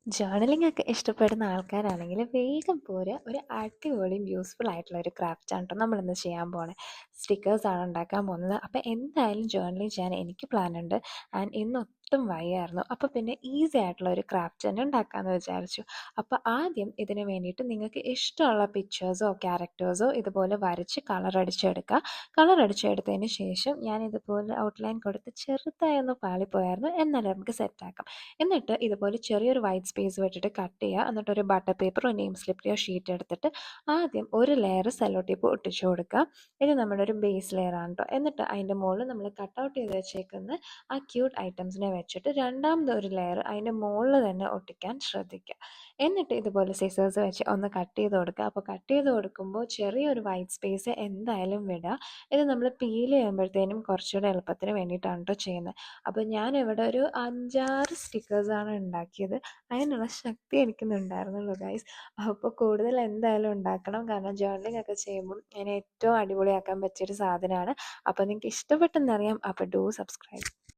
Journaling ഒക്കെ ഇഷ്ടപ്പെടുന്ന ആൾക്കാരാണെങ്കിൽ വേഗം പോരുക. ഒരു അടിപൊളിയും യൂസ്ഫുൾ ആയിട്ടുള്ള ഒരു ക്രാഫ്റ്റാണ് കേട്ടോ നമ്മളിന്ന് ചെയ്യാൻ പോണേ. സ്റ്റിക്കേഴ്സാണ് ഉണ്ടാക്കാൻ പോകുന്നത്. അപ്പോൾ എന്തായാലും ജേർണലിംഗ് ചെയ്യാൻ എനിക്ക് പ്ലാനുണ്ട്. ആൻഡ് ഇന്ന് ഒട്ടും വയ്യായിരുന്നു. അപ്പോൾ പിന്നെ ഈസി ആയിട്ടുള്ള ഒരു ക്രാഫ്റ്റ് തന്നെ ഉണ്ടാക്കാമെന്ന് വിചാരിച്ചു. അപ്പോൾ ആദ്യം ഇതിന് വേണ്ടിയിട്ട് നിങ്ങൾക്ക് ഇഷ്ടമുള്ള പിക്ചേഴ്സോ ക്യാരക്ടേഴ്സോ ഇതുപോലെ വരച്ച് കളർ അടിച്ചെടുക്കുക. കളർ അടിച്ചെടുത്തതിന് ശേഷം ഞാൻ ഇതുപോലെ ഔട്ട്ലൈൻ കൊടുത്ത് ചെറുതായി ഒന്ന് പാളിപ്പോയായിരുന്നു, എന്നാലും നമുക്ക് സെറ്റാക്കാം. എന്നിട്ട് ഇതുപോലെ ചെറിയൊരു വൈറ്റ് സ്പേസ് വിട്ടിട്ട് കട്ട് ചെയ്യുക. എന്നിട്ട് ഒരു ബട്ടർ പേപ്പറോ നെയിം സ്ലിപ്പിയോ ഷീറ്റ് എടുത്തിട്ട് ആദ്യം ഒരു ലെയർ സെല്ലോ ടേപ്പ് ഒട്ടിച്ചു കൊടുക്കുക. ഇത് നമ്മുടെ ഒരു ബേസ് ലെയർ ആണ് കേട്ടോ. എന്നിട്ട് അതിൻ്റെ മുകളിൽ നമ്മൾ കട്ട് ഔട്ട് ചെയ്ത് വെച്ചേക്കുന്ന ആ ക്യൂട്ട് ഐറ്റംസിനെ വെച്ചിട്ട് രണ്ടാമത് ഒരു ലെയർ അതിൻ്റെ മുകളിൽ തന്നെ ഒട്ടിക്കാൻ ശ്രദ്ധിക്കുക. എന്നിട്ട് ഇതുപോലെ സിസേഴ്സ് വെച്ച് ഒന്ന് കട്ട് ചെയ്ത് കൊടുക്കുക. അപ്പോൾ കട്ട് ചെയ്ത് കൊടുക്കുമ്പോൾ ചെറിയൊരു വൈറ്റ് സ്പേസ് എന്തായാലും വിടുക. ഇത് നമ്മൾ പീൽ ചെയ്യുമ്പോഴത്തേനും കുറച്ചുകൂടെ എളുപ്പത്തിന് വേണ്ടിയിട്ടാണ് കേട്ടോ ചെയ്യുന്നത്. അപ്പോൾ ഞാനിവിടെ ഒരു 5-6 സ്റ്റിക്കേഴ്സാണ് ഉണ്ടാക്കിയത്. അതിനുള്ള ശക്തി എനിക്കിന്നുണ്ടായിരുന്നുള്ളൂ ഗൈസ്. അപ്പോൾ കൂടുതൽ എന്തായാലും ഉണ്ടാക്കണം, കാരണം ജേർണലിംഗ് ഒക്കെ ചെയ്യുമ്പം അതിനെ ഏറ്റവും അടിപൊളിയാക്കാൻ പറ്റിയൊരു സാധനമാണ്. അപ്പോൾ നിങ്ങൾക്ക് ഇഷ്ടപ്പെട്ടെന്നറിയാം. അപ്പോൾ ഡു സബ്സ്ക്രൈബ്.